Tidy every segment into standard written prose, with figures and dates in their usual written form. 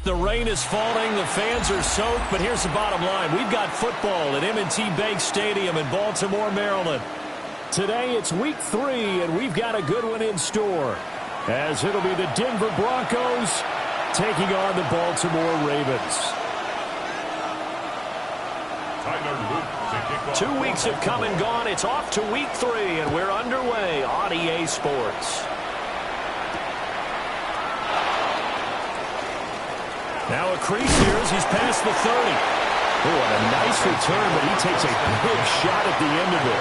The rain is falling, the fans are soaked, but here's the bottom line. We've got football at M&T Bank Stadium in Baltimore, Maryland. Today it's week 3, and we've got a good one in store, as it'll be the Denver Broncos taking on the Baltimore Ravens. 2 weeks have come and gone. It's off to week 3, and we're underway on EA Sports. Now a crease here as he's past the 30. Oh, and a nice return, but he takes a big shot at the end of it.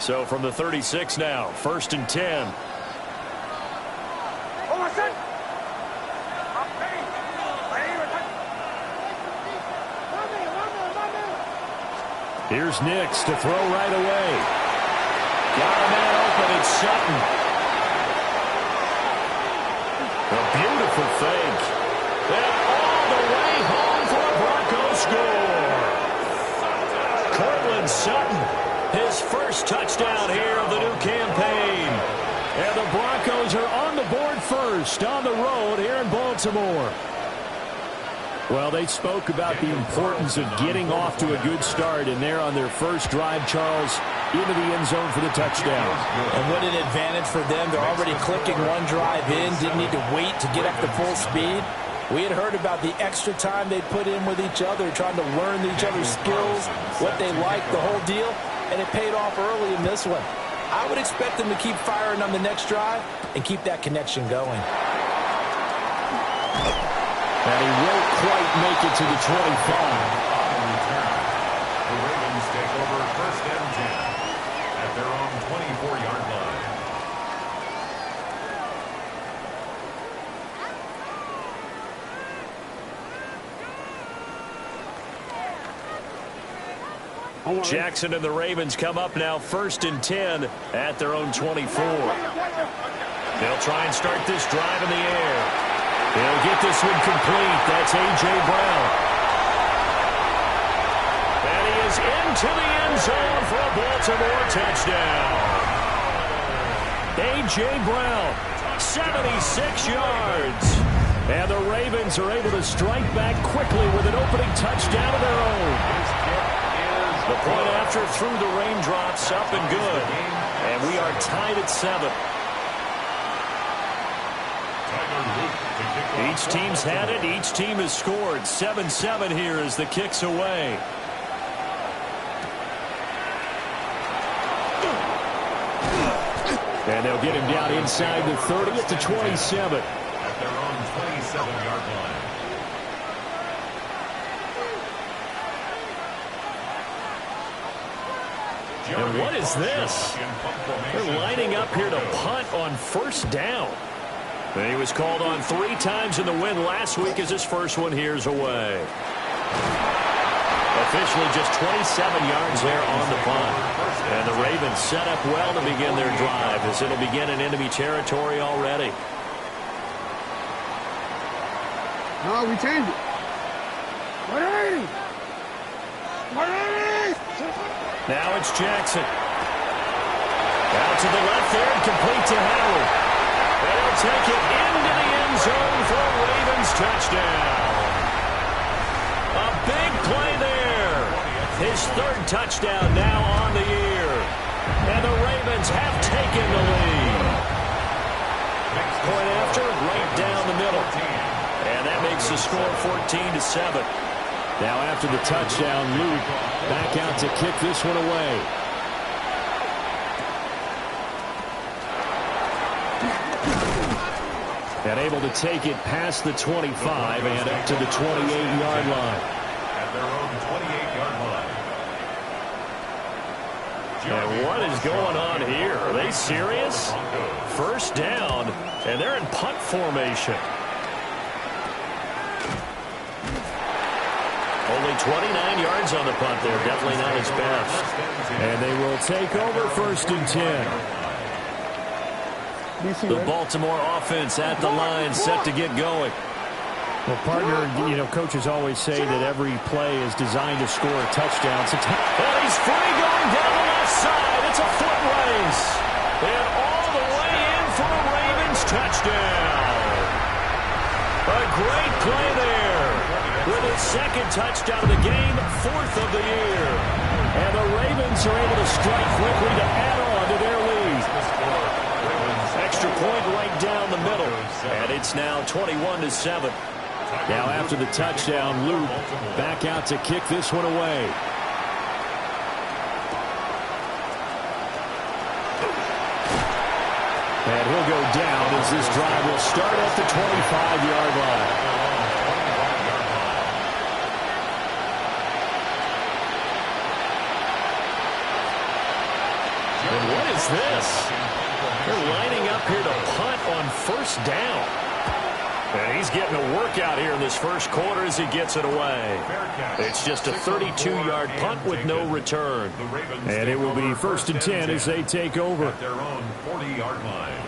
So from the 36 now, 1st and 10. Here's Nix to throw right away. Got a man open, it's Sutton. A beautiful fake. And all the way home for a Broncos score. Cortland Sutton, his first touchdown here of the new campaign. And the Broncos are on the board first on the road here in Baltimore. Well, they spoke about the importance of getting off to a good start, and they're on their first drive, Charles, into the end zone for the touchdown. And what an advantage for them. They're already clicking one drive in, didn't need to wait to get up to full speed. We had heard about the extra time they put in with each other, trying to learn each other's skills, what they like, the whole deal, and it paid off early in this one. I would expect them to keep firing on the next drive and keep that connection going. And he won't quite make it to the 25. The Ravens take over 1st and 10 at their own 24-yard line. Jackson and the Ravens come up now 1st and 10 at their own 24. They'll try and start this drive in the air. They'll get this one complete. That's A.J. Brown. And he is into the end zone for a Baltimore touchdown. A.J. Brown, 76 yards. And the Ravens are able to strike back quickly with an opening touchdown of their own. The point after through the raindrops, up and good. And we are tied at 7. Each team's had it. Each team has scored. 7-7 here as the kick's away. And they'll get him down inside the 30 at the 27. At their own 27-yard line. And what is this? They're lining up here to punt on 1st down. He was called on 3 times in the win last week as his first one here's away. Officially just 27 yards there on the punt. And the Ravens set up well to begin their drive as it'll begin in enemy territory already. No, we changed it. 180! 180! Now it's Jackson. Out to the left there and complete to Howard. They'll take it into the end zone for a Ravens touchdown. A big play there. His 3rd touchdown now on the year. And the Ravens have taken the lead. Point after, right down the middle. And that makes the score 14-7. Now after the touchdown, Luke back out to kick this one away. And able to take it past the 25 and up to the 28-yard line. At their own 28-yard line. And what is going on here? Are they serious? 1st down, and they're in punt formation. Only 29 yards on the punt there. Definitely not his best. And they will take over 1st and 10. The Baltimore offense at the line, set to get going. Well, partner, you know, coaches always say that every play is designed to score a touchdown. And he's free going down the left side. It's a foot race. And all the way in for a Ravens touchdown. A great play there. With his second touchdown of the game, 4th of the year. And the Ravens are able to strike quickly to add on to their lead. Extra point right down the middle. And it's now 21-7. Now after the touchdown, Luke back out to kick this one away. And he'll go down as this drive will start at the 25-yard line. And what is this? They're lining up here to punt on first down. And he's getting a workout here in this first quarter as he gets it away. It's just a 32-yard punt with no return. And it will be 1st and 10 as they take over. At their own 40-yard line.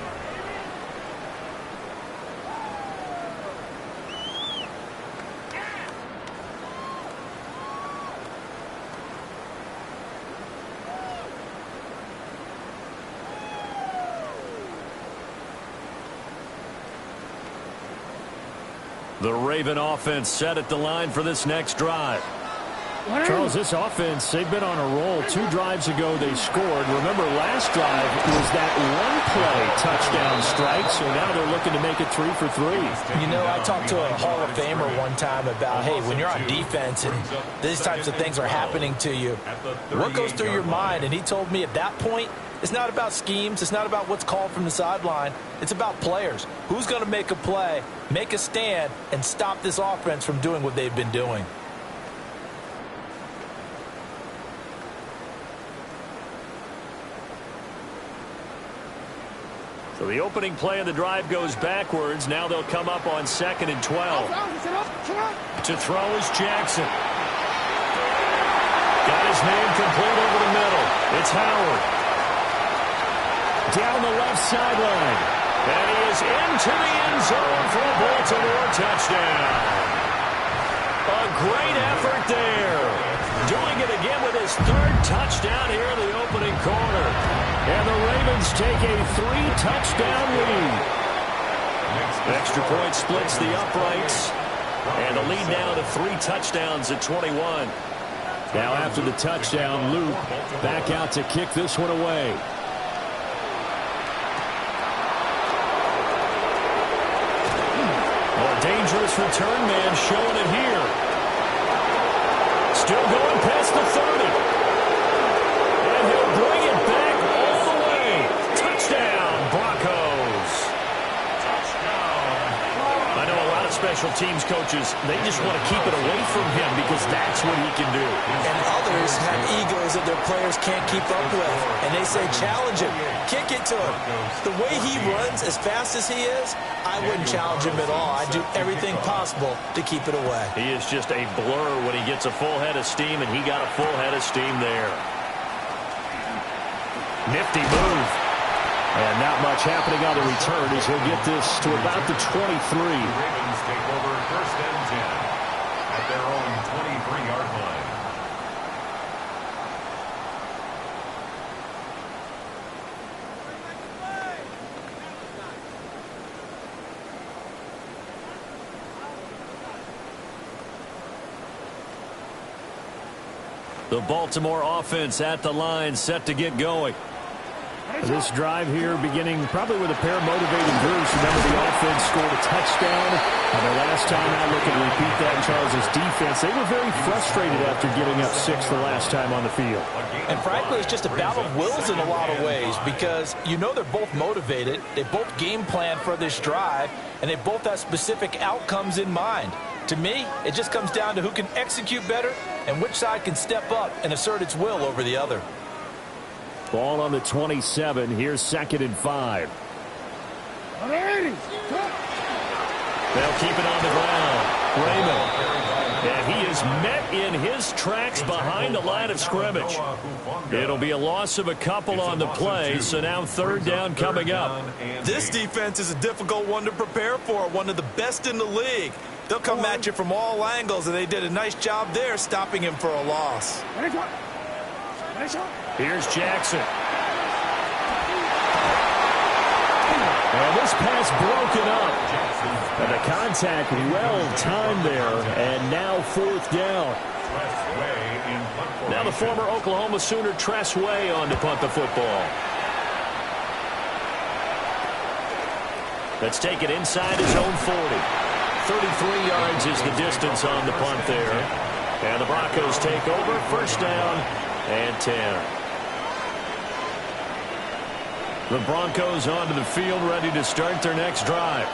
The Raven offense set at the line for this next drive. Charles, this offense, they've been on a roll. 2 drives ago, they scored. Remember, last drive was that one-play touchdown strike, so now they're looking to make it 3 for 3. You know, I talked to a Hall of Famer one time about, hey, when you're on defense and these types of things are happening to you, what goes through your mind? And he told me at that point, it's not about schemes. It's not about what's called from the sideline. It's about players. Who's going to make a play, make a stand, and stop this offense from doing what they've been doing? So the opening play of the drive goes backwards. Now they'll come up on 2nd and 12. To throw is Jackson. Got his man complete over the middle. It's Howard. Down the left sideline. And he is into the end zone for a Baltimore touchdown. A great effort there. Doing it again with his 3rd touchdown here in the opening quarter. And the Ravens take a 3-touchdown lead. Extra point splits the uprights. And the lead now to 3 touchdowns at 21. Now after the touchdown, Luke back out to kick this one away. Dangerous return man showing it here. Still going past the 30. And he'll bring it back all the way. Touchdown, Broncos. I know a lot of special teams coaches, they just want to keep it away from him because that's what he can do. And others have egos that their players can't keep up with. And they say, challenge him. Kick it to him. The way he runs as fast as he is, I wouldn't challenge him at all. I'd do everything possible to keep it away. He is just a blur when he gets a full head of steam, and he got a full head of steam there. Nifty move. And not much happening on the return as he'll get this to about the 23. The Ravens take over 1st and 10 at their own 23-yard line. The Baltimore offense at the line, set to get going. This drive here beginning probably with a pair of motivated groups. Remember, the offense scored a touchdown. And the last time I look and repeat that in Charles's defense, they were very frustrated after giving up 6 the last time on the field. And frankly, it's just a battle of wills in a lot of ways because you know they're both motivated. They both game plan for this drive, and they both have specific outcomes in mind. To me, it just comes down to who can execute better and which side can step up and assert its will over the other. Ball on the 27. Here's 2nd and 5. They'll keep it on the ground. Raymond. And he is met in his tracks behind the line of scrimmage. It'll be a loss of a couple on the play, so now 3rd down coming up. This defense is a difficult one to prepare for, one of the best in the league. They'll come at you from all angles, and they did a nice job there stopping him for a loss. Here's Jackson. And this pass broken up. And the contact well timed there, and now 4th down. Now the former Oklahoma Sooner Tress Way on to punt the football. Let's take it inside his own 40. 33 yards is the distance on the punt there. And the Broncos take over, 1st down and 10. The Broncos onto the field, ready to start their next drive.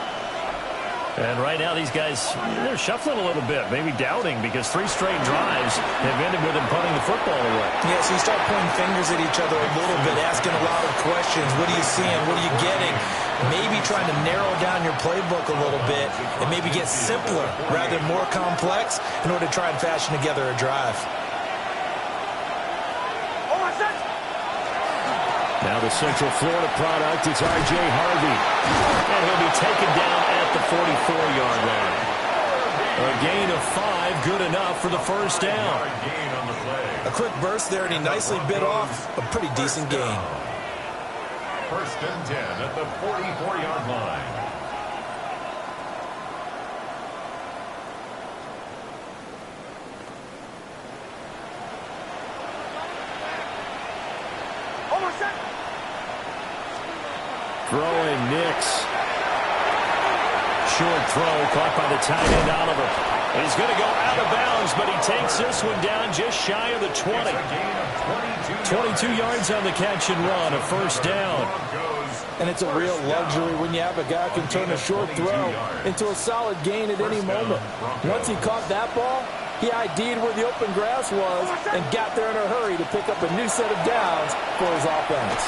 And right now these guys, they're shuffling a little bit, maybe doubting, because 3 straight drives have ended with them punting the football away. Yeah, so you start pointing fingers at each other a little bit, asking a lot of questions. What are you seeing? What are you getting? Maybe trying to narrow down your playbook a little bit and maybe get simpler rather than more complex in order to try and fashion together a drive. Now the Central Florida product, it's R.J. Harvey. And he'll be taken down at the 44-yard line. A gain of 5, good enough for the 1st down. A quick burst there, and he nicely bit off a pretty decent gain. 1st and 10 at the 44-yard line. Throwing Nix. Short throw caught by the tight end Oliver. He's going to go out of bounds, but he takes this one down just shy of the 20. 22 yards on the catch and run, a 1st down. And it's a real luxury when you have a guy who can turn a short throw into a solid gain at any moment. Once he caught that ball, he ID'd where the open grass was and got there in a hurry to pick up a new set of downs for his offense.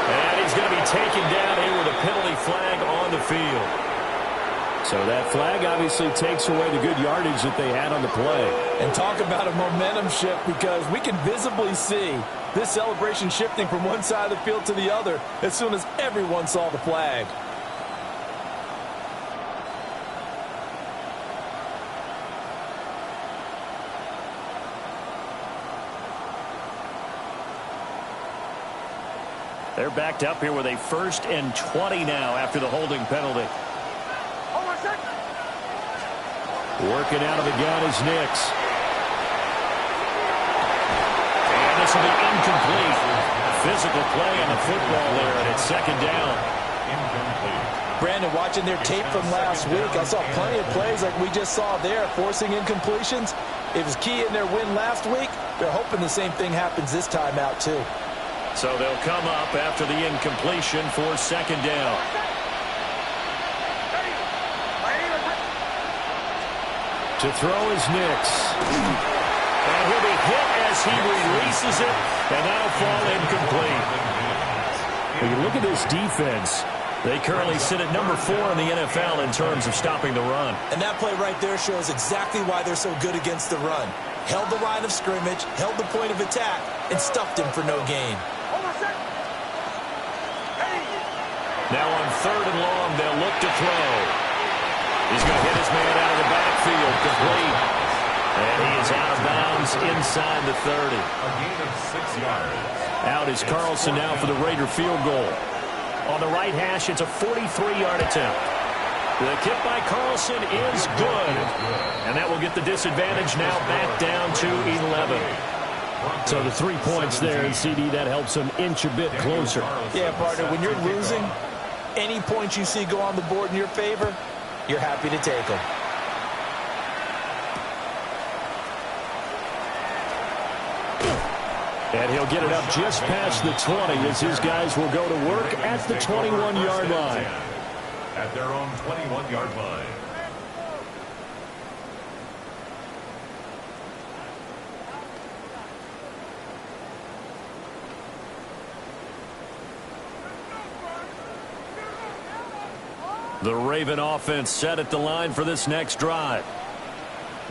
And he's going to be taken down here with a penalty flag on the field. So that flag obviously takes away the good yardage that they had on the play. And talk about a momentum shift, because we can visibly see this celebration shifting from one side of the field to the other as soon as everyone saw the flag. They're backed up here with a 1st and 20 now after the holding penalty. Working out of the gun is Nix. And this will be incomplete. Physical play on the football there, and it's 2nd down. Incomplete. Brandon, watching their tape from last week, I saw plenty of plays like we just saw there, forcing incompletions. It was key in their win last week. They're hoping the same thing happens this time out, too. So they'll come up after the incompletion for 2nd down. To throw is Nix. And he'll be hit as he releases it, and that'll fall incomplete. When you look at this defense, they currently sit at number 4 in the NFL in terms of stopping the run. And that play right there shows exactly why they're so good against the run. Held the line of scrimmage, held the point of attack, and stuffed him for no gain. Now on 3rd and long, they'll look to throw. He's going to hit his man out of the backfield, complete. And he is out of bounds inside the 30. A gain of 6 yards. Out is Carlson now for the Raider field goal. On the right hash, it's a 43-yard attempt. The kick by Carlson is good. And that will get the disadvantage now back down to 11. So the 3 points there, and CD, that helps them inch a bit closer. Yeah, partner, when you're losing, any points you see go on the board in your favor, you're happy to take them. And he'll get it up just past the 20 as his guys will go to work at the 21-yard line. At their own 21-yard line. The Raven offense set at the line for this next drive.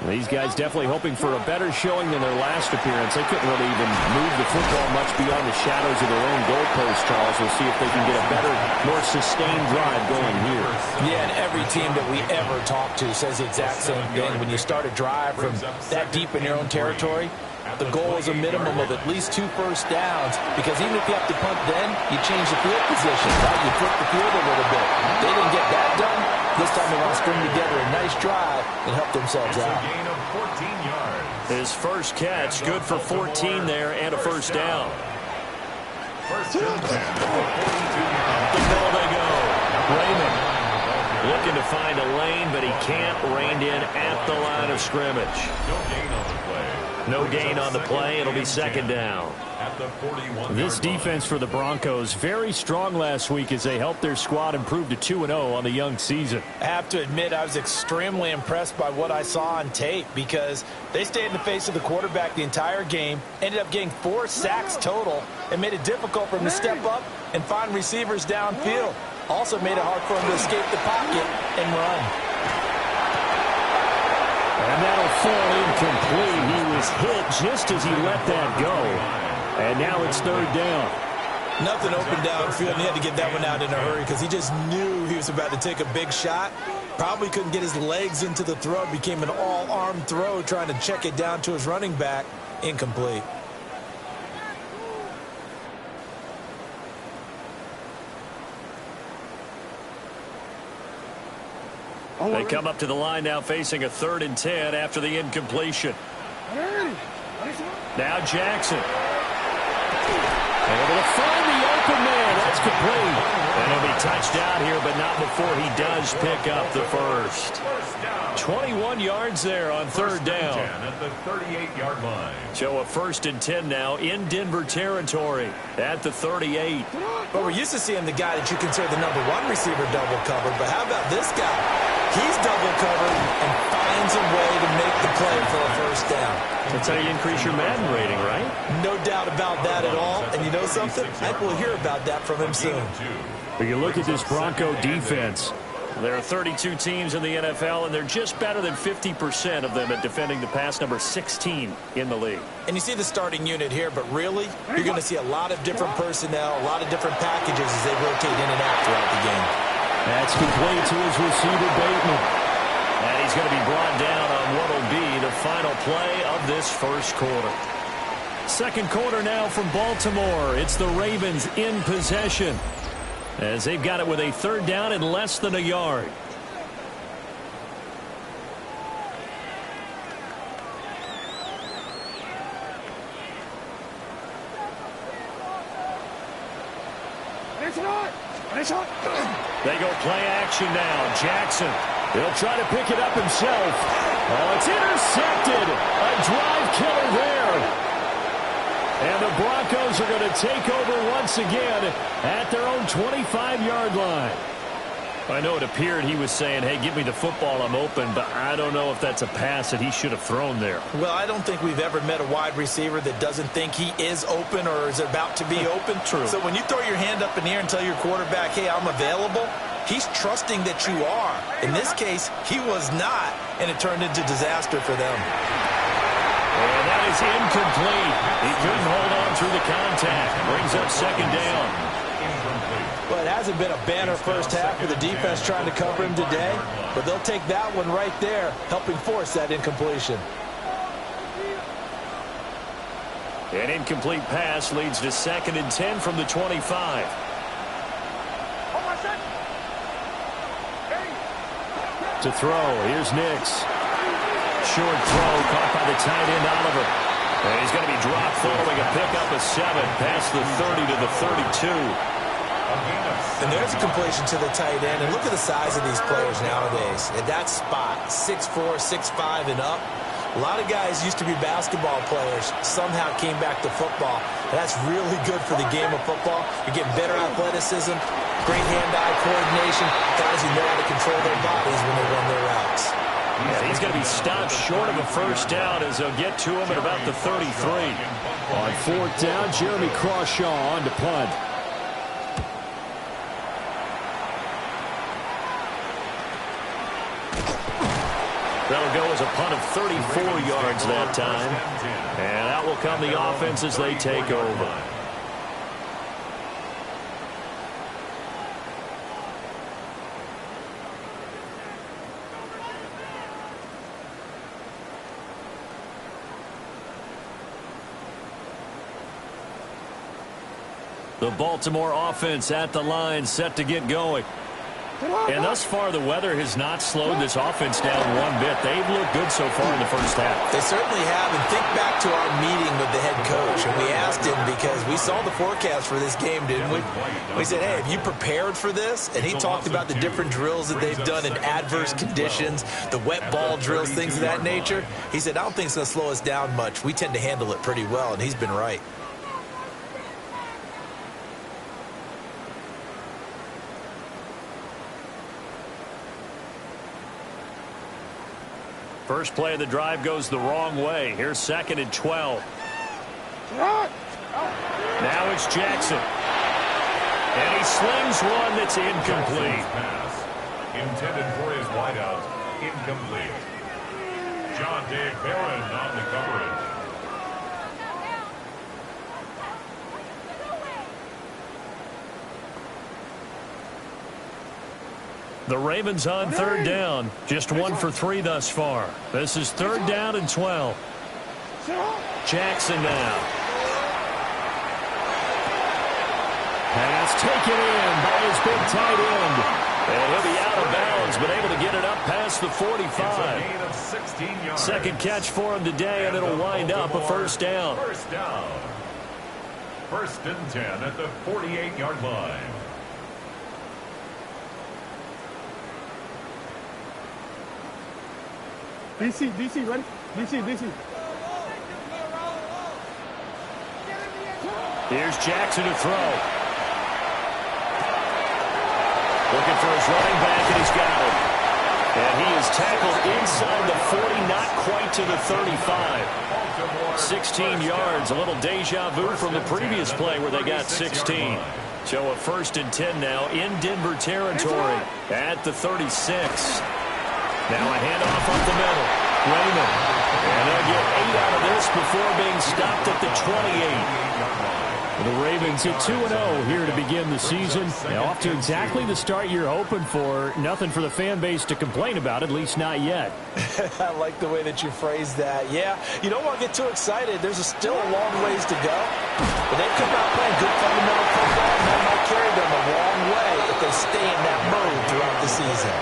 These guys definitely hoping for a better showing than their last appearance. They couldn't really even move the football much beyond the shadows of their own goalpost, Charles. We'll see if they can get a better, more sustained drive going here. Yeah, and every team that we ever talk to says the exact same thing. When you start a drive from that deep in your own territory, the goal is a minimum of at least 2 first downs, because even if you have to punt then, you change the field position, right? You flip the field a little bit. They didn't get that done. This time they want to string together a nice drive and help themselves out. A gain of 14 yards. His first catch, good for 14 there and a first down. First and 10. The middle they go. Raymond looking to find a lane, but he can't. Reined in at the line of scrimmage. No gain on the play. No gain on the play. It'll be second down. At the 41. This defense for the Broncos, very strong last week as they helped their squad improve to 2-0 on the young season. I have to admit, I was extremely impressed by what I saw on tape, because they stayed in the face of the quarterback the entire game, ended up getting 4 sacks total, and made it difficult for him to step up and find receivers downfield. Also made it hard for him to escape the pocket and run. And that'll fall incomplete. He was hit just as he let that go. And now it's third down. Nothing open downfield, and he had to get that one out in a hurry because he just knew he was about to take a big shot. Probably couldn't get his legs into the throw. It became an all-arm throw trying to check it down to his running back. Incomplete. They come up to the line now facing a 3rd and 10 after the incompletion. Now Jackson. Able to find the open man. That's complete. And he'll be touched out here, but not before he does pick up the first. 21 yards there on 3rd down. At the 38-yard line. So a 1st and 10 now in Denver territory at the 38. But we're used to seeing the guy that you consider the number 1 receiver double covered. But how about this guy? He's double covered and finds a way to make the play for a first down. That's how you increase your Madden rating, right? No doubt about that at all. And you know something? I think we'll hear about that from him soon. But you look at this Bronco defense. There are 32 teams in the NFL, and they're just better than 50% of them at defending the pass, number 16 in the league. And you see the starting unit here, but really, you're going to see a lot of different personnel, a lot of different packages as they rotate in and out throughout the game. That's complete to his receiver, Bateman. And he's going to be brought down on what will be the final play of this first quarter. Second quarter now from Baltimore. It's the Ravens in possession, as they've got it with a 3rd down and less than a yard. They go play action now. Jackson, he'll try to pick it up himself. Oh, it's intercepted. A drive killer there. And the Broncos are going to take over once again at their own 25-yard line. I know it appeared he was saying, hey, give me the football, I'm open, but I don't know if that's a pass that he should have thrown there. Well, I don't think we've ever met a wide receiver that doesn't think he is open or is about to be open. True. So when you throw your hand up in the air and tell your quarterback, hey, I'm available, he's trusting that you are. In this case, he was not, and it turned into disaster for them. And that is incomplete. He couldn't hold on through the contact. Brings up second down. Well, it hasn't been a banner first half for the defense trying to cover him today, but they'll take that one right there, helping force that incompletion. An incomplete pass leads to 2nd and 10 from the 25. To throw, here's Nix. Short throw caught by the tight end, Oliver. And he's going to be dropped following a pickup of 7 past the 30 to the 32. And there's a completion to the tight end. And look at the size of these players nowadays. At that spot, 6'4", 6'5", and up. A lot of guys used to be basketball players, somehow came back to football. And that's really good for the game of football. You're getting better athleticism, great hand-eye coordination, guys who know how to control their bodies when they run their routes. Yeah, he's going to be stopped short of a first down as they'll get to him at about the 33. On 4th down, Jeremy Crawshaw on to punt. That'll go as a punt of 34 yards that time. And out will come the offense as they take over. The Baltimore offense at the line, set to get going. And thus far, the weather has not slowed this offense down one bit. They've looked good so far in the first half. They certainly have. And think back to our meeting with the head coach. And we asked him because we saw the forecast for this game, didn't we? We said, hey, have you prepared for this? And he talked about the different drills that they've done in adverse conditions, the wet ball drills, things of that nature. He said, I don't think it's going to slow us down much. We tend to handle it pretty well, and he's been right. First play of the drive goes the wrong way. Here's 2nd and 12. Now it's Jackson. And he slings one that's incomplete. Pass intended for his wideout. Incomplete. John Dave Barron on the coverage. The Ravens on 3rd down. Just 1 for 3 thus far. This is 3rd down and 12. Jackson now. Pass taken in by his big tight end. And he'll be out of bounds, but able to get it up past the 45. Gain of 16 yards. Second catch for him today, and it'll wind up a first down. First down. 1st and 10 at the 48-yard line. DC, ready? DC. Here's Jackson to throw. Looking for his running back, and he's got him. And he is tackled inside the 40, not quite to the 35. 16 yards, a little deja vu from the previous play where they got 16. So a 1st and 10 now in Denver territory at the 36. Now a handoff up the middle. Raymond. And they'll get 8 out of this before being stopped at the 28. The Ravens hit 2-0 here to begin the season. Off to exactly the start you're hoping for. Nothing for the fan base to complain about, at least not yet. I like the way that you phrased that. Yeah, you don't want to get too excited. There's still a long ways to go. But they've come out playing good fundamental football, and that might carry them a long way if they stay in that mode throughout the season.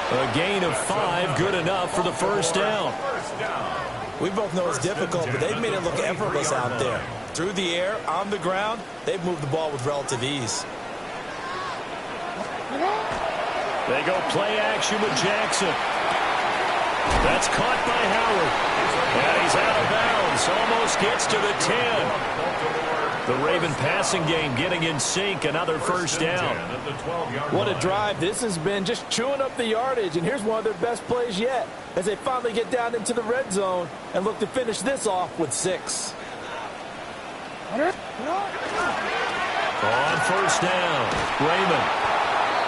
A gain of 5, good enough for the first down. We both know it's difficult, but they've made it look effortless out there. Through the air, on the ground, they've moved the ball with relative ease. They go play action with Jackson. That's caught by Howard. And he's out of bounds. Almost gets to the 10. The Raven passing game getting in sync. Another first down. What a drive this has been, just chewing up the yardage. And here's one of their best plays yet as they finally get down into the red zone and look to finish this off with 6. On first down, Raymond.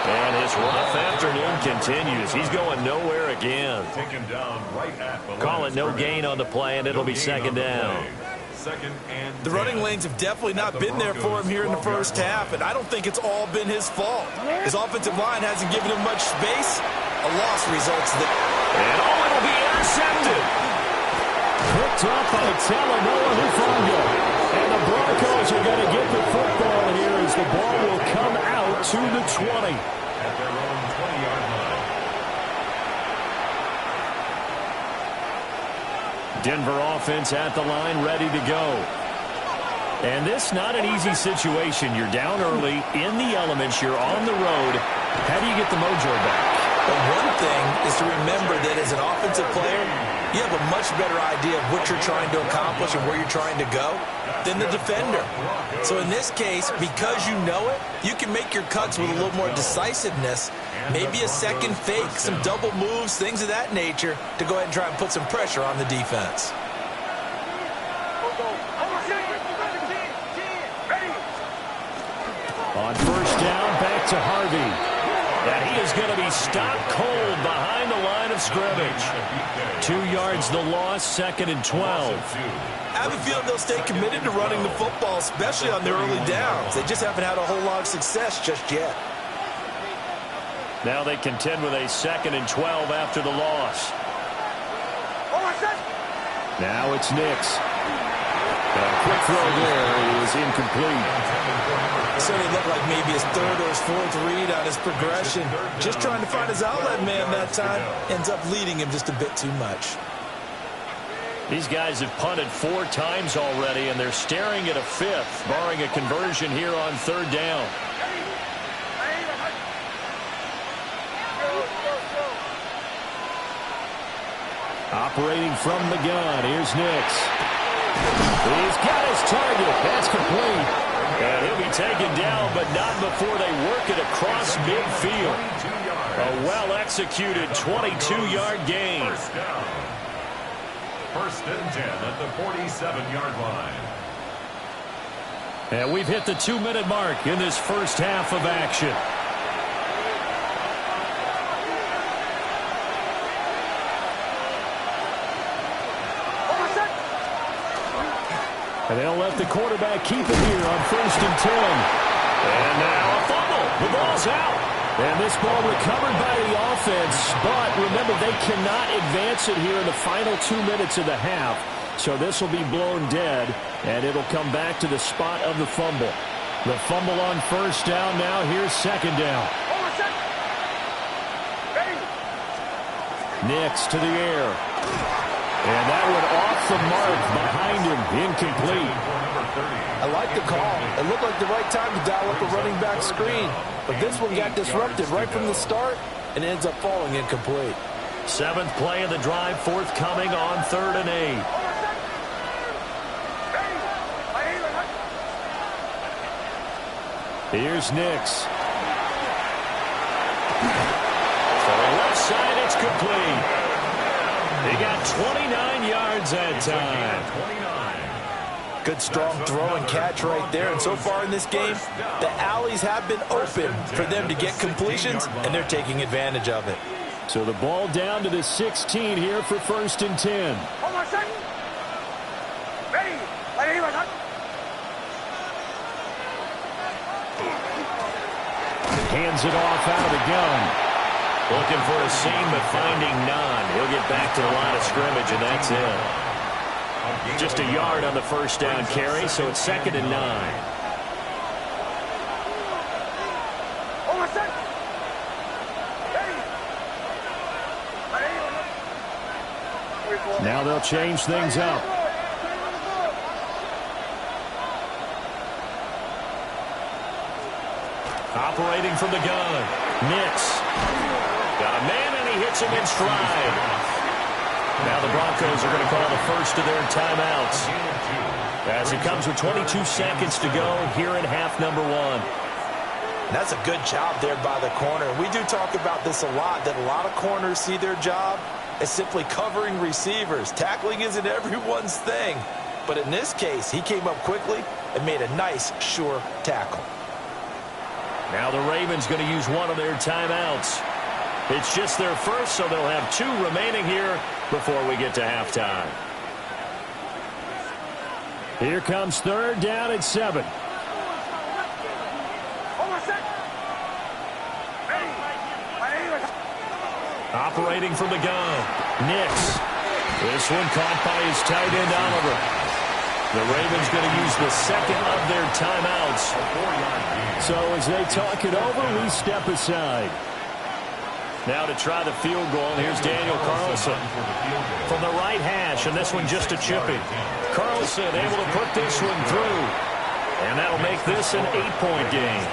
And his rough afternoon continues. He's going nowhere again. Taken down right at the Call it no gain on the play, and it'll be 2nd down. The running lanes have definitely not been there for him here in the first half, and I don't think it's all been his fault. His offensive line hasn't given him much space. A loss results there. And it'll be intercepted. Picked up by Talanoa Hufanga. And the Broncos are going to get the football here as the ball will come out to the 20. At their own 20-yard line. Denver offense at the line, ready to go. And this not an easy situation. You're down early, in the elements, you're on the road. How do you get the mojo back? But one thing is to remember that as an offensive player, you have a much better idea of what you're trying to accomplish and where you're trying to go than the defender. So in this case, because you know it, you can make your cuts with a little more decisiveness, maybe a second fake, some double moves, things of that nature, to go ahead and try and put some pressure on the defense. On first down, back to Harvey. And he is going to be stopped cold behind the line of scrimmage. 2 yards the loss, 2nd and 12. I have a feeling they'll stay committed to running the football, especially on their early downs. They just haven't had a whole lot of success just yet. Now they contend with a 2nd and 12 after the loss. Now it's Nix. A quick throw there is incomplete. Certainly looked like maybe his 3rd or his 4th read on his progression. Just trying to find his outlet man that time. Ends up leading him just a bit too much. These guys have punted 4 times already, and they're staring at a 5th, barring a conversion here on 3rd down. Operating from the gun, here's Nix. He's got his target. That's complete. And he'll be taken down, but not before they work it across midfield. A well-executed 22-yard gain. First and 10 at the 47-yard line. And we've hit the 2-minute mark in this first half of action. And they'll let the quarterback keep it here on 1st and 10. And now a fumble. The ball's out. And this ball recovered by the offense, but remember, they cannot advance it here in the final 2 minutes of the half. So this will be blown dead, and it'll come back to the spot of the fumble. The fumble on 1st down. Now here's 2nd down. Nix to the air. And that one off the mark behind him, incomplete. I like the call. It looked like the right time to dial up a running back screen. But this one got disrupted right from the start and ends up falling incomplete. 7th play of the drive, forthcoming on 3rd and 8. Here's Nix. For the left side, it's complete. He got 29 yards that time. Good strong throw and catch right there. And so far in this game, the alleys have been open for them to get completions, and they're taking advantage of it. So the ball down to the 16 here for 1st and 10. Hands it off out of the gun. Looking for a seam, but finding none. He'll get back to the line of scrimmage, and that's it. Just a yard on the 1st down carry, so it's 2nd and 9. Now they'll change things up. Operating from the gun. Nix. Got a man, and he hits him in stride. Now the Broncos are going to call the first of their timeouts, as it comes with 22 seconds to go here in half number 1. That's a good job there by the corner. We do talk about this a lot, that a lot of corners see their job as simply covering receivers. Tackling isn't everyone's thing. But in this case, he came up quickly and made a nice, sure tackle. Now the Ravens going to use one of their timeouts. It's just their first, so they'll have 2 remaining here before we get to halftime. Here comes 3rd down at 7. Operating from the gun. Nix. This one caught by his tight end, Oliver. The Ravens going to use the 2nd of their timeouts. So as they talk it over, we step aside. Now to try the field goal, here's Daniel Carlson from the right hash, and this one just a chipping. Carlson able to put this one through, and that'll make this an 8-point game.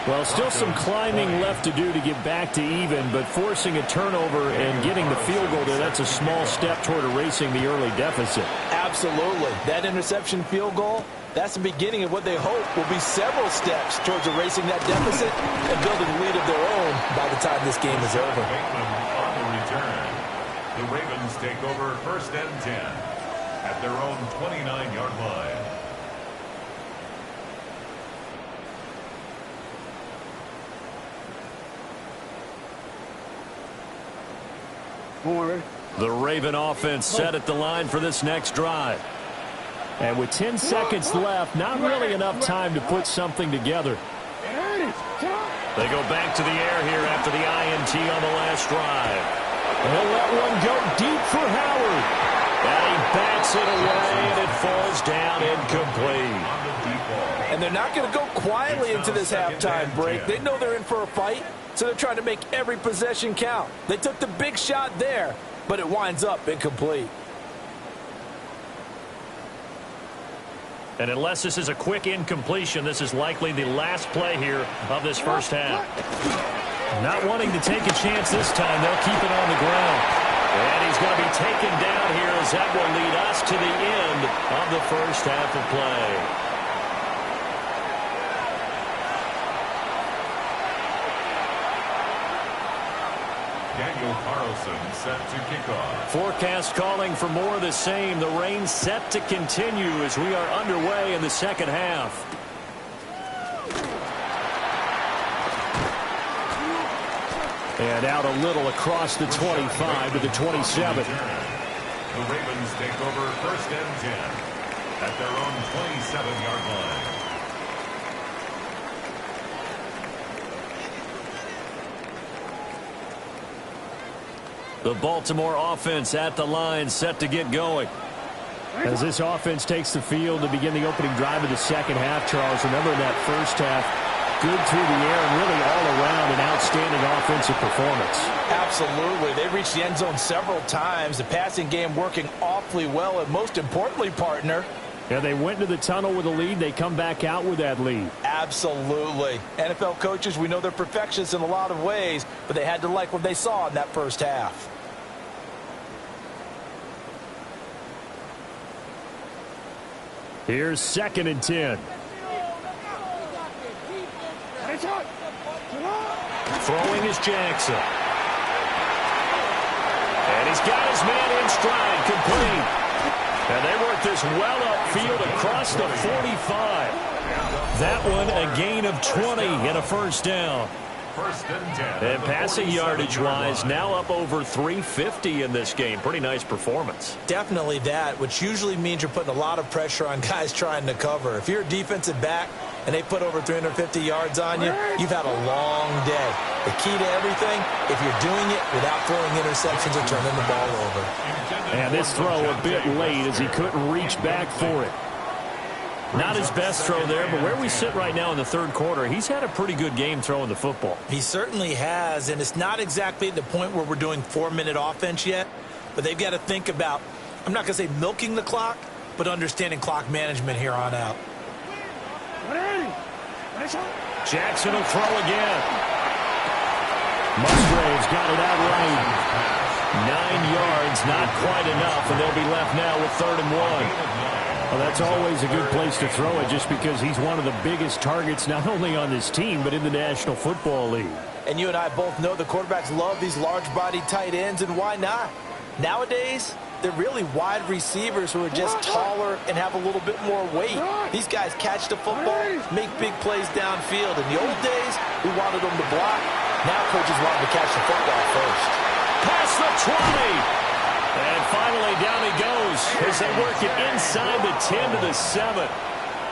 Well, still some climbing left to do to get back to even, but forcing a turnover and getting the field goal there, that's a small step toward erasing the early deficit. Absolutely. That interception field goal, that's the beginning of what they hope will be several steps towards erasing that deficit and building a lead of their own by the time this game is over. On the return, the Ravens take over 1st and 10 at their own 29-yard line. The Raven offense set at the line for this next drive. And with 10 seconds left, not really enough time to put something together. They go back to the air here after the INT on the last drive. They'll let one go deep for Howard. And he bats it away, and it falls down incomplete. And they're not going to go quietly into this halftime break. They know they're in for a fight, so they're trying to make every possession count. They took the big shot there, but it winds up incomplete. And unless this is a quick incompletion, this is likely the last play here of this first half. Not wanting to take a chance this time, they'll keep it on the ground. And he's going to be taken down here as that will lead us to the end of the first half of play. Daniel Carlson set to kick off. Forecast calling for more of the same. The rain set to continue as we are underway in the second half. And out a little across the 25 to the 27. The Ravens take over 1st and 10 at their own 27-yard line. The Baltimore offense at the line, set to get going. As this offense takes the field to begin the opening drive of the second half, Charles, remember in that first half, good through the air and really all around an outstanding offensive performance. Absolutely. They reached the end zone several times. The passing game working awfully well, and most importantly, partner, yeah, they went into the tunnel with a lead. They come back out with that lead. Absolutely. NFL coaches, we know they're perfectionists in a lot of ways, but they had to like what they saw in that first half. Here's 2nd and 10. Throwing is Jackson. And he's got his man in stride, complete. And they work this well upfield across the 45. That one a gain of 20 and a first down. 1st and 10. And passing yardage-wise, now up over 350 in this game. Pretty nice performance. Definitely that, which usually means you're putting a lot of pressure on guys trying to cover. If you're a defensive back and they put over 350 yards on you, you've had a long day. The key to everything, if you're doing it without throwing interceptions or turning the ball over. And this throw a bit late as he couldn't reach back for it. Not his best throw there, but where we sit right now in the third quarter, he's had a pretty good game throwing the football. He certainly has, and it's not exactly at the point where we're doing 4-minute offense yet, but they've got to think about, I'm not going to say milking the clock, but understanding clock management here on out. Jackson will throw again. Musgrave's got it out right. 9 yards, not quite enough, and they'll be left now with 3rd and 1. Well, that's always a good place to throw it just because he's one of the biggest targets not only on this team but in the National Football League. And you and I both know the quarterbacks love these large-bodied tight ends, and why not? Nowadays, they're really wide receivers who are just taller and have a little bit more weight. These guys catch the football, make big plays downfield. In the old days, we wanted them to block. Now coaches want them to catch the football first. Past the 20. And finally, down he goes as they work it inside the 10 to the 7.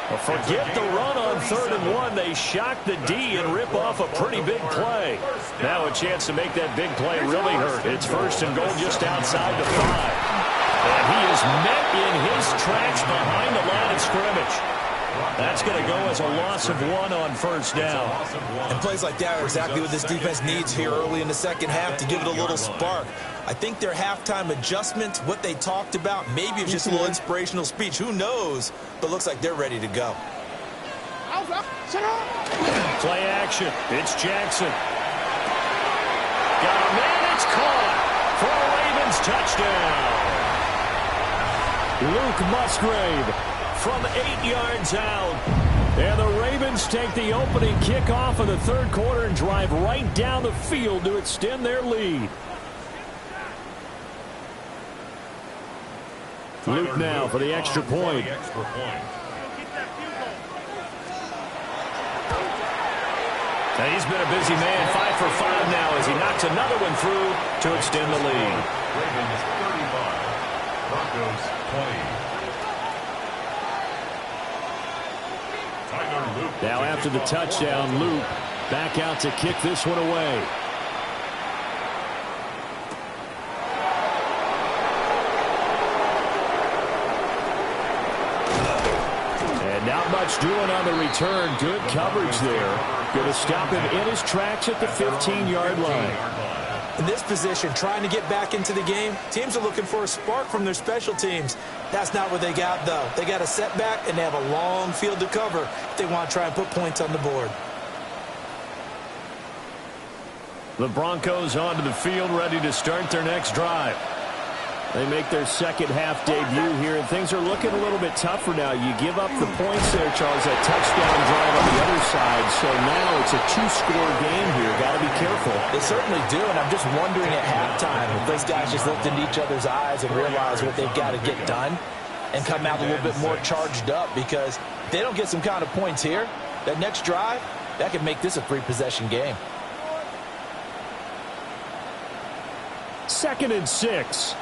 Well, forget the run on 3rd and 1. They shock the D and rip off a pretty big play. Now a chance to make that big play really hurt. It's 1st and goal just outside the 5. And he is met in his tracks behind the line of scrimmage. That's going to go as a loss of 1 on 1st down. And plays like that are exactly what this defense needs here early in the second half to give it a little spark. I think their halftime adjustment, what they talked about, maybe it's just a little inspirational speech. Who knows? But looks like they're ready to go. Play action. It's Jackson. Got a man. It's caught for a Ravens touchdown. Luke Musgrave from 8 yards out. And the Ravens take the opening kickoff of the third quarter and drive right down the field to extend their lead. Luke now for the extra point. And he's been a busy man, 5 for 5 now as he knocks another one through to extend the lead. Ravens 35, Broncos 20. Now after the touchdown, Luke back out to kick this one away. And not much doing on the return. Good coverage there. Going to stop him in his tracks at the 15-yard line. In this position, trying to get back into the game, teams are looking for a spark from their special teams. That's not what they got, though. They got a setback, and they have a long field to cover if they want to try and put points on the board. The Broncos onto the field, ready to start their next drive. They make their second half debut here, and things are looking a little bit tougher now. You give up the points there, Charles, that touchdown drive on the other side. So now it's a two-score game here. Got to be careful. They certainly do, and I'm just wondering at halftime if those guys just looked into each other's eyes and realized what they've got to get done and come out a little bit more charged up, because if they don't get some kind of points here, that next drive, that could make this a 3-possession game. 2nd and 6.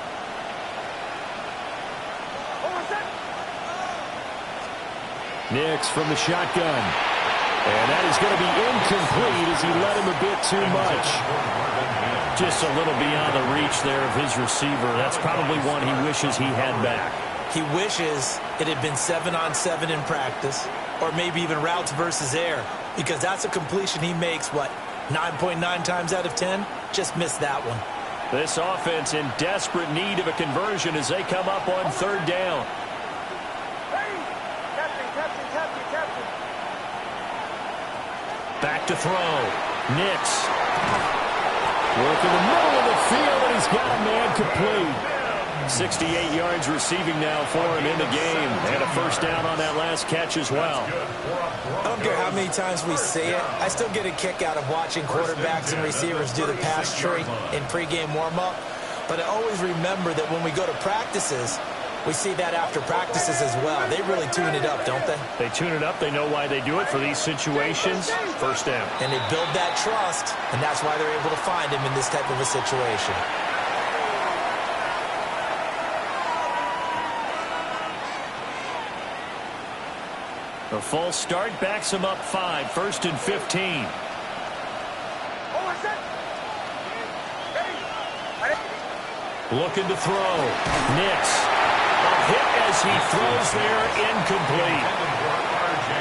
Nix from the shotgun. And that is going to be incomplete as he led him a bit too much. Just a little beyond the reach there of his receiver. That's probably one he wishes he had back. He wishes it had been 7-on-7 in practice, or maybe even routes versus air, because that's a completion he makes, 9.9 times out of 10? Just missed that one. This offense in desperate need of a conversion as they come up on 3rd down. Back to throw. Nix. Work in the middle of the field, and he's got a man complete. 68 yards receiving now for him in the game. And a first down on that last catch as well. I don't care how many times we see it. I still get a kick out of watching quarterbacks and receivers do the pass tree in pregame warm-up. But I always remember that when we go to practices, we see that after practices as well. They really tune it up, don't they? They tune it up. They know why they do it for these situations. First down. And they build that trust, and that's why they're able to find him in this type of a situation. A false start backs him up 5. 1st and 15. Looking to throw. Nix. A hit as he throws there, incomplete.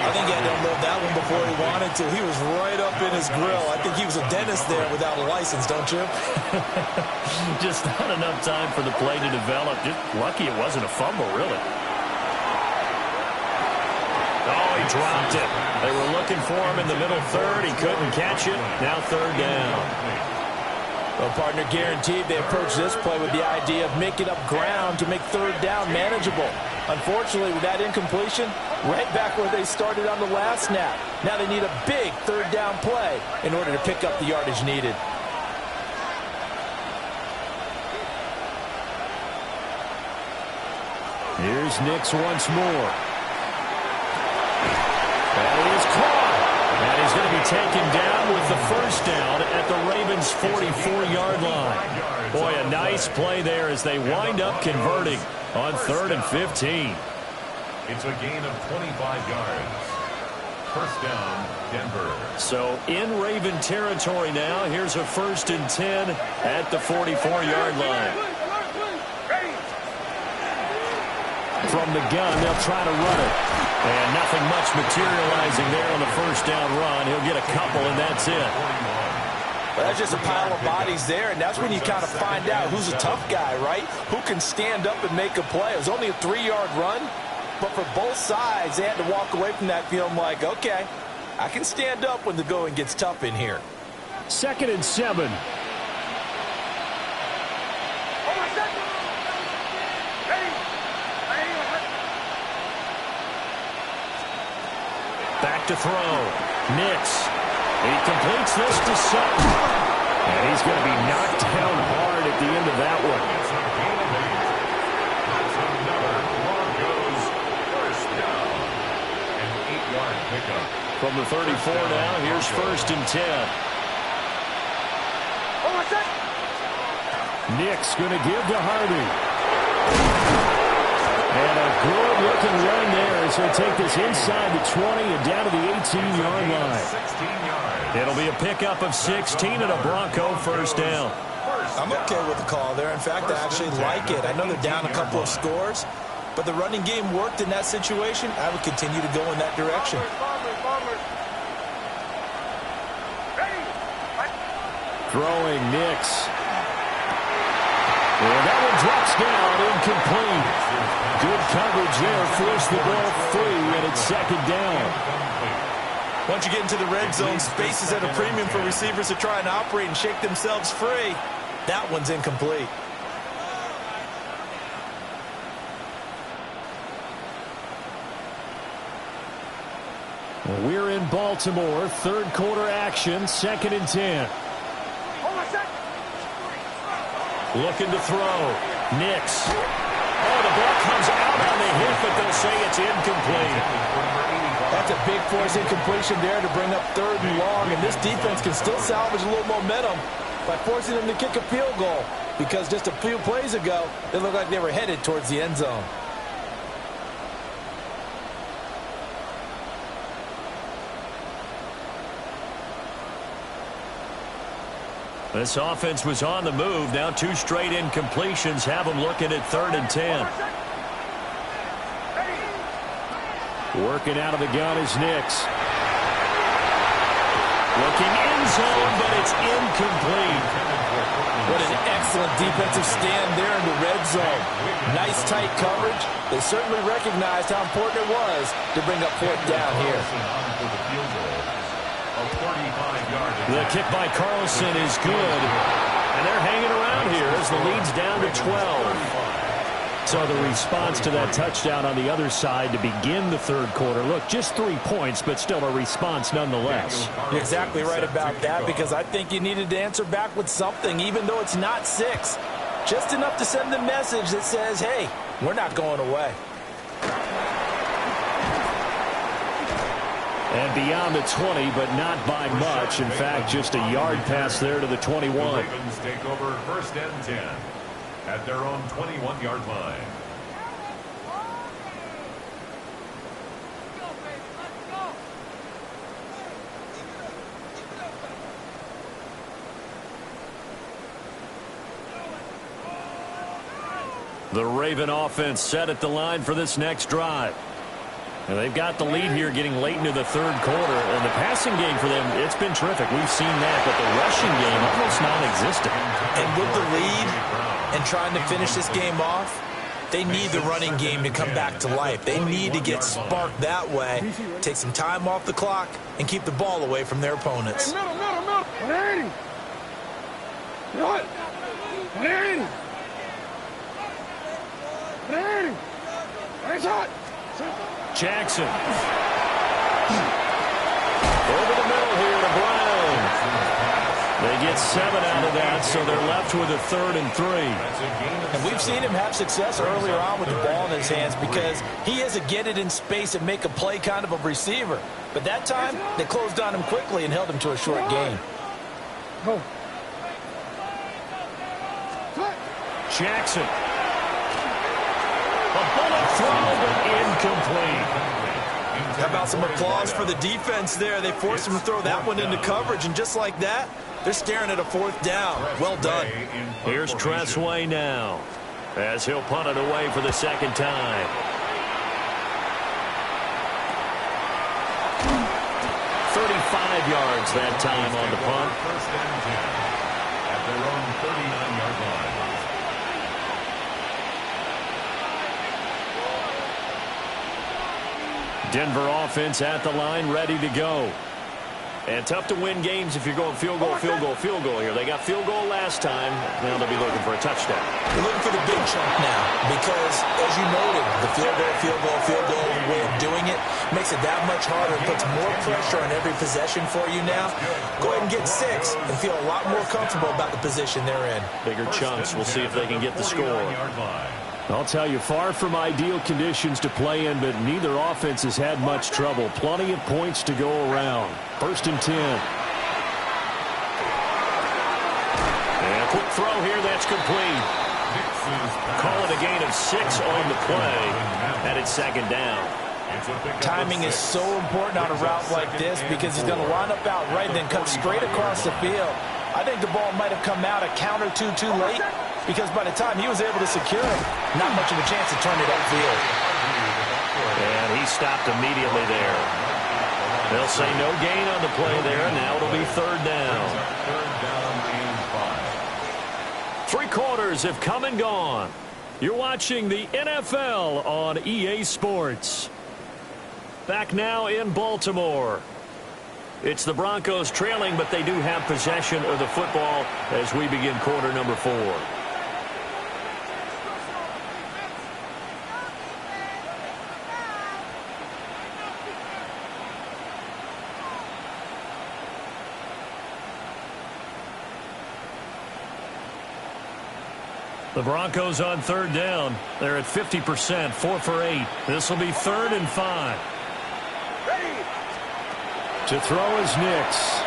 I think he had to unload that one before he wanted to. He was right up in his grill. I think he was a dentist there without a license, don't you? Just not enough time for the play to develop. Just lucky it wasn't a fumble, really. Oh, he dropped it. They were looking for him in the middle 3rd. He couldn't catch it. Now 3rd down. Well, partner, guaranteed they approach this play with the idea of making up ground to make 3rd down manageable. Unfortunately, with that incompletion, right back where they started on the last snap. Now they need a big 3rd down play in order to pick up the yardage needed. Here's Nix once more. And it is caught. And he's going to be taken down with the first down at the Ravens' 44-yard line. Boy, a nice play there as they wind up converting on 3rd and 15. It's a gain of 25 yards. First down, Denver. So in Raven territory now. Here's a 1st and 10 at the 44-yard line. From the gun, they'll try to run it. And nothing much materializing there on the first down run. He'll get a couple, and that's it. Well, that's just a pile of bodies there, and that's when you kind of find out who's a tough guy, right? Who can stand up and make a play. It was only a 3-yard run, but for both sides, they had to walk away from that feeling like, okay, I can stand up when the going gets tough in here. 2nd and 7. Back to throw. Nix. He completes this to Sutton. And he's going to be knocked down hard at the end of that one. It's a gain of 8. That's another Broncos first down. An 8-yard pickup. From the 34 now, here's 1st and 10. Nick's going to give to Harvey. And a good-looking run there as they take this inside the 20 and down to the 18-yard line. It'll be a pickup of 16 and a Bronco first down. I'm okay with the call there. In fact, I actually like it. I know they're down a couple of scores, but the running game worked in that situation. I would continue to go in that direction. Throwing Nix. And that one drops down, incomplete. Good coverage there, forced the ball free, and it's 2nd down. Once you get into the red zone, space is at a premium for receivers to try and operate and shake themselves free. That one's incomplete. We're in Baltimore, 3rd quarter action, 2nd and 10. Looking to throw. Nix. Oh, the ball comes out on the hit, but they'll say it's incomplete. That's a big force incompletion there to bring up 3rd and long, and this defense can still salvage a little momentum by forcing them to kick a field goal, because just a few plays ago, it looked like they were headed towards the end zone. This offense was on the move. Now 2 straight incompletions have them looking at 3rd and 10. Working out of the gun is Nix. Looking in zone, but it's incomplete. What an excellent defensive stand there in the red zone. Nice tight coverage. They certainly recognized how important it was to bring up 4th down here. The kick by Carlson is good. And they're hanging around here as the lead's down to 12. So the response to that touchdown on the other side to begin the 3rd quarter. Look, just 3 points, but still a response nonetheless. You're exactly right about that, because I think you needed to answer back with something, even though it's not 6. Just enough to send the message that says, hey, we're not going away. And beyond the 20, but not by much. In fact, just a yard pass there to the 21. The Ravens take over 1st and 10 at their own 21-yard line. The Raven offense set at the line for this next drive. And they've got the lead here getting late into the 3rd quarter. And the passing game for them, it's been terrific. We've seen that, but the rushing game almost non-existent. And with the lead and trying to finish this game off, they need the running game to come back to life. They need to get sparked that way, take some time off the clock, and keep the ball away from their opponents. Hey, middle. 180. What? 180. 180. Nice hot. Jackson. Over the middle here to Brown. They get 7 out of that, so they're left with a 3rd and 3. And we've seen him have success earlier on with the ball in his hands, because he is a get it in space and make a play kind of a receiver. But that time, they closed on him quickly and held him to a short gain. Jackson. A bullet throw, but incomplete. How about some applause for the defense there? They forced him to throw that one into coverage, and just like that, they're staring at a 4th down. Well done. Here's Tressway now, as he'll punt it away for the 2nd time. 35 yards that time on the punt. 1st and 10 at their own 39-yard line. Denver offense at the line, ready to go. And tough to win games if you're going field goal here. They got field goal last time. Now they'll be looking for a touchdown. They're looking for the big chunk now, because, as you noted, the field goal way of doing it makes it that much harder and puts more pressure on every possession for you now. Go ahead and get 6 and feel a lot more comfortable about the position they're in. Bigger chunks. We'll see if they can get the score. I'll tell you, far from ideal conditions to play in, but neither offense has had much trouble. Plenty of points to go around. 1st and 10. And a quick throw here, that's complete. Call it a gain of 6 on the play, and it's 2nd down. Timing is so important on a route like this because he's going to line up out right and then cut straight across the field. I think the ball might have come out a count or two too late because by the time he was able to secure it, not much of a chance to turn it upfield. And he stopped immediately there. They'll say no gain on the play there. Now it'll be 3rd down. 3 quarters have come and gone. You're watching the NFL on EA Sports. Back now in Baltimore. It's the Broncos trailing, but they do have possession of the football as we begin quarter number 4. The Broncos on 3rd down. They're at 50%, 4 for 8. This will be 3rd and 5. To throw is Nix.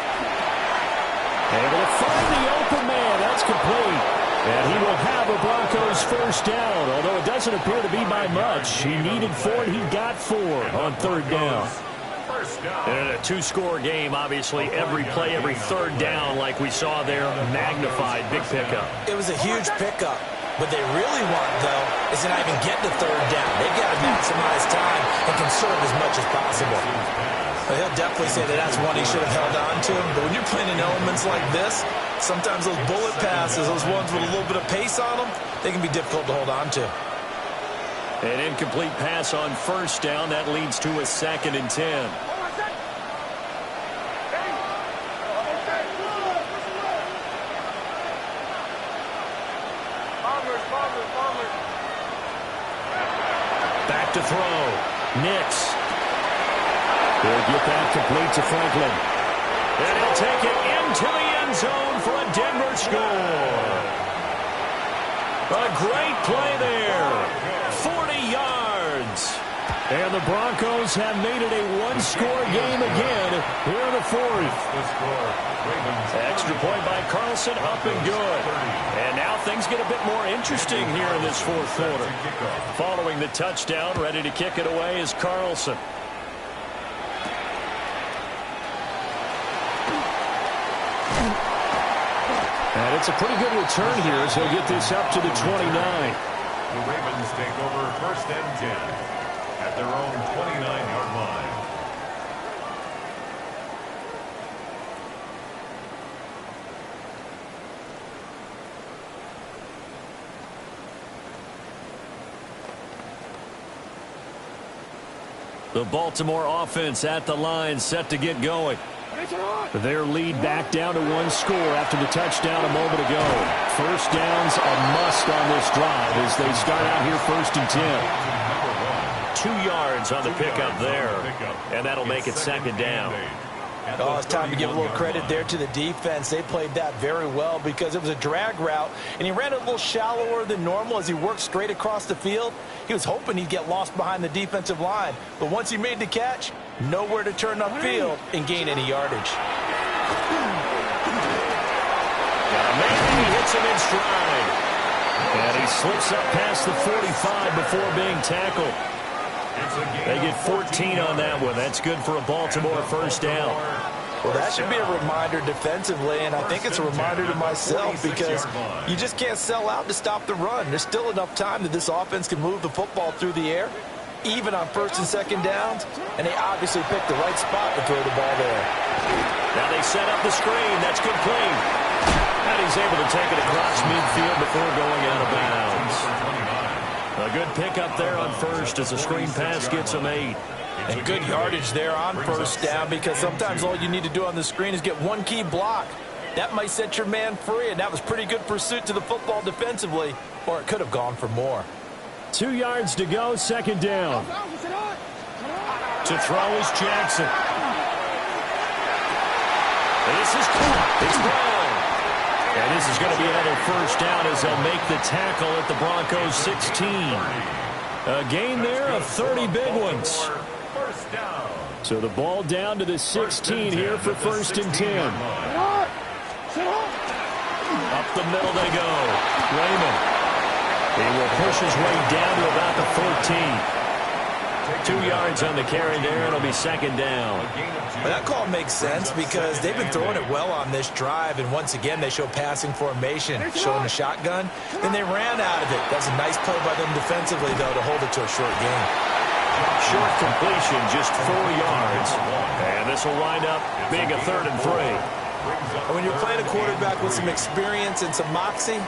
Able to find the open man. That's complete. And he will have a Broncos 1st down, although it doesn't appear to be by much. He needed 4, and he got 4 on 3rd down. And a 2-score game, obviously, every play, every 3rd down, like we saw there, magnified. Big pickup. It was a huge pickup. What they really want, though, is to not even get to 3rd down. They've got to maximize time and conserve as much as possible. But he'll definitely say that that's one he should have held on to. But when you're playing in elements like this, sometimes those bullet passes, those ones with a little bit of pace on them, they can be difficult to hold on to. An incomplete pass on 1st down. That leads to a 2nd and 10. Back to throw. Nix. He'll get that complete to Franklin. And he'll take it into the end zone for a Denver score. A great play there. 40 yards. And the Broncos have made it a 1-score game again here in the 4th. Extra point by Carlson, up and good. And now things get a bit more interesting here in this 4th quarter. Following the touchdown, ready to kick it away is Carlson. And it's a pretty good return here as he'll get this up to the 29. The Ravens take over 1st and 10 at their own 29-yard line. The Baltimore offense at the line, set to get going. Their lead back down to 1 score after the touchdown a moment ago. 1st down's a must on this drive as they start out here 1st and 10. 2 yards on the pickup there, and that'll make it 2nd down. Oh, it's time to give a little credit there to the defense. They played that very well because it was a drag route, and he ran it a little shallower than normal as he worked straight across the field. He was hoping he'd get lost behind the defensive line, but once he made the catch, nowhere to turn upfield and gain any yardage. Maybe he hits him in stride. And he slips up past the 45 before being tackled. They get 14 on that one. That's good for a Baltimore 1st down. Well, that should be a reminder defensively, and I think it's a reminder to myself because you just can't sell out to stop the run. There's still enough time that this offense can move the football through the air, even on 1st and 2nd downs, and they obviously picked the right spot to throw the ball there. Now they set up the screen. That's complete. And he's able to take it across midfield before going out of bounds. A good pickup there on 1st as the screen pass gets him 8. And good yardage there on 1st down because sometimes all you need to do on the screen is get one key block. That might set your man free, and that was pretty good pursuit to the football defensively, or it could have gone for more. 2 yards to go, 2nd down. To throw is Jackson. This is caught. It's wrong. And this is going to be another first down as they'll make the tackle at the Broncos 16. A gain there of 30 big ones. So the ball down to the 16 here for 1st and 10. Up the middle they go. Raymond. He will push his way down to about the 14. 2 yards on the carry there. It'll be 2nd down. Well, that call makes sense because they've been throwing it well on this drive, and once again they show passing formation, showing a shotgun. Then they ran out of it. That's a nice play by them defensively, though, to hold it to a short gain. Short completion, just 4 yards. And this will wind up being a 3rd and 3. When you're playing a quarterback with some experience and some moxie,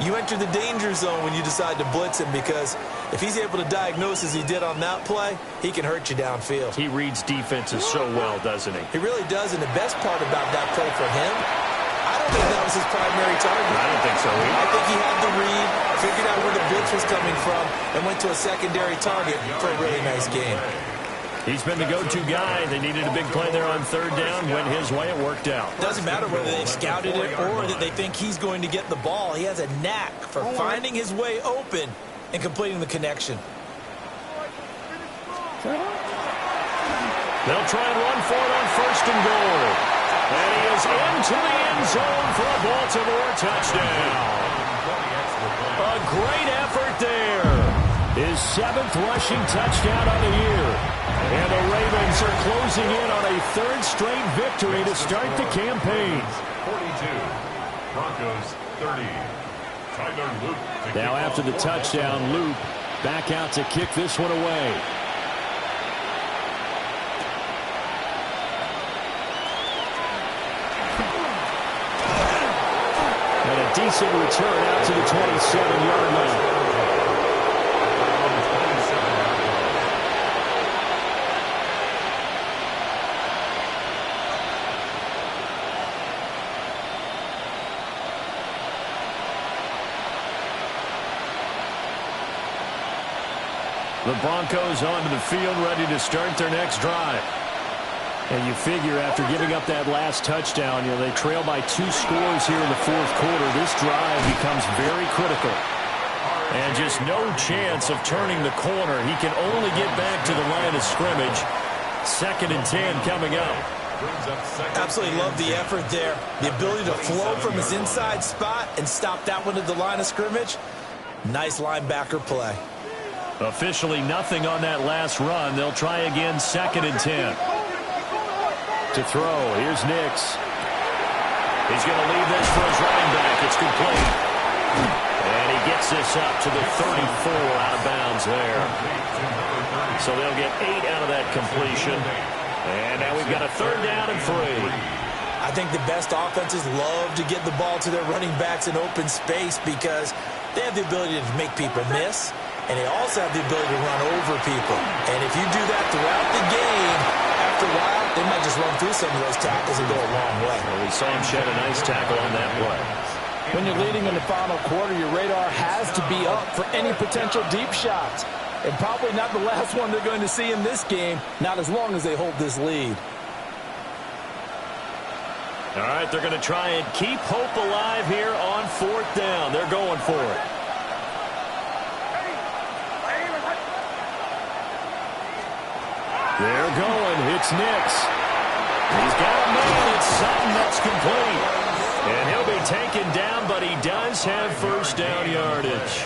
you enter the danger zone when you decide to blitz him, because if he's able to diagnose as he did on that play, he can hurt you downfield. He reads defenses so well, doesn't he? He really does, and the best part about that play for him, I don't think that was his primary target. I don't think so either. I think he had the read, figured out where the blitz was coming from, and went to a secondary target for a really nice game. He's been the go-to guy. They needed a big play there on 3rd down. Went his way. It worked out. Doesn't matter whether they've scouted it or that they think he's going to get the ball. He has a knack for finding his way open and completing the connection. They'll try and run for it on 1st and goal. And he is into the end zone for a Baltimore touchdown. A great effort there. His 7th rushing touchdown on the year. And the Ravens are closing in on a 3rd straight victory to start the campaign. 42, Broncos 30. Tyler Luke. Now after the touchdown, Luke back out to kick this one away. And a decent return out to the 27-yard line. The Broncos onto the field, ready to start their next drive. And you figure after giving up that last touchdown, they trail by 2 scores here in the 4th quarter. This drive becomes very critical. And just no chance of turning the corner. He can only get back to the line of scrimmage. 2nd and 10 coming up. Absolutely love the effort there. The ability to flow from his inside spot and stop that one at the line of scrimmage. Nice linebacker play. Officially nothing on that last run. They'll try again, 2nd and 10. To throw, here's Nix. He's going to leave this for his running back. It's complete. And he gets this up to the 34, out of bounds there. So they'll get 8 out of that completion. And now we've got a 3rd down and 3. I think the best offenses love to get the ball to their running backs in open space because they have the ability to make people miss. And they also have the ability to run over people. And if you do that throughout the game, after a while, they might just run through some of those tackles and go a long way. Well, we saw him shed a nice tackle on that play. When you're leading in the final quarter, your radar has to be up for any potential deep shots. And probably not the last one they're going to see in this game, not as long as they hold this lead. All right, they're going to try and keep hope alive here on 4th down. They're going for it. They're going. It's Nix. He's got a man. It's Sutton that's complete. And he'll be taken down, but he does have 1st down yardage.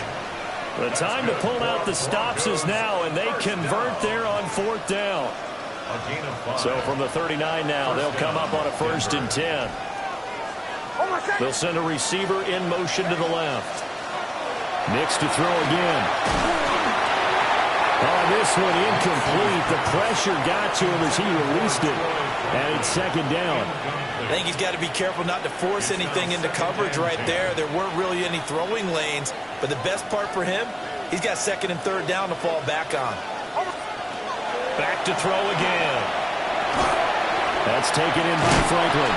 The time to pull out the stops is now, and they convert there on 4th down. So from the 39 now, they'll come up on a 1st and 10. They'll send a receiver in motion to the left. Nix to throw again. Oh, this one incomplete. The pressure got to him as he released it. And it's 2nd down. I think he's got to be careful not to force anything into coverage right there. There weren't really any throwing lanes. But the best part for him, he's got 2nd and 3rd down to fall back on. Back to throw again. That's taken in by Franklin.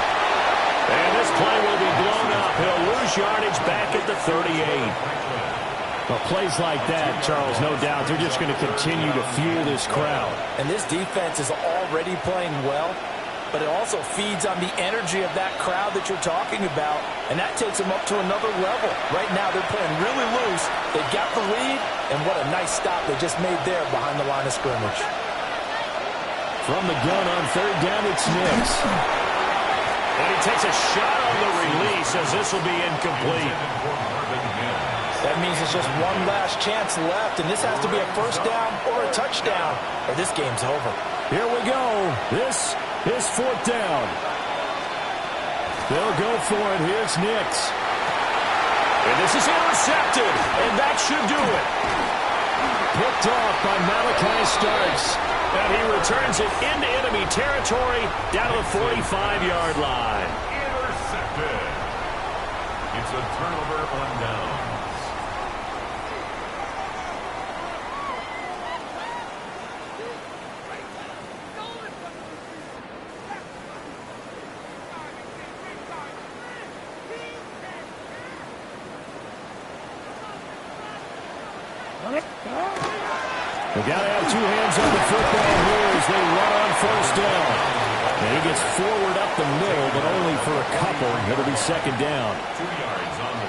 And this play will be blown up. He'll lose yardage back at the 38. Well, plays like that, Charles, no doubt, they're just going to continue to fuel this crowd. And this defense is already playing well. but it also feeds on the energy of that crowd that you're talking about, and that takes them up to another level. Right now, they're playing really loose. They've got the lead, and what a nice stop they just made there behind the line of scrimmage. From the gun on third down, it's Nix. And he takes a shot on the release as this will be incomplete. That means it's just one last chance left, and this has to be a first down or a touchdown, or this game's over. Here we go. This is fourth down. They'll go for it. Here's Nix. And this is intercepted, and that should do it. Picked off by Malachi Starks. And he returns it into enemy territory down to the 45-yard line. Intercepted. It's a turnover on downs. They got to have two hands on the football here as they run on first down. And he gets forward up the middle, but only for a couple. It'll be second down.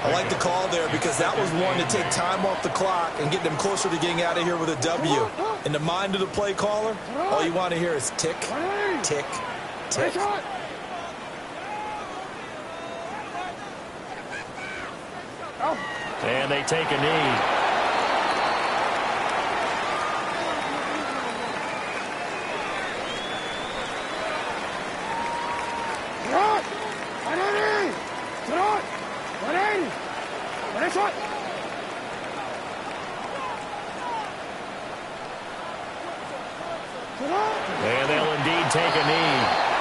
I like the call there because that was one to take time off the clock and get them closer to getting out of here with a W. In the mind of the play caller, all you want to hear is tick, tick, tick. And they take a knee. And they'll indeed take a knee.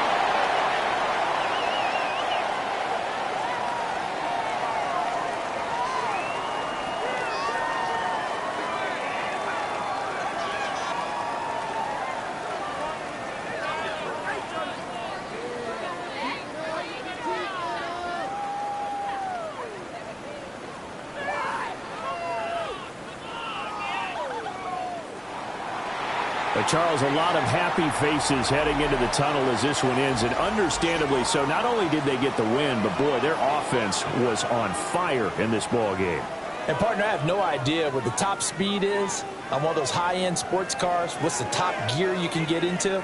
But Charles, a lot of happy faces heading into the tunnel as this one ends, and understandably so. Not only did they get the win, but boy, their offense was on fire in this ball game. And partner, I have no idea what the top speed is on one of those high-end sports cars. What's the top gear you can get into?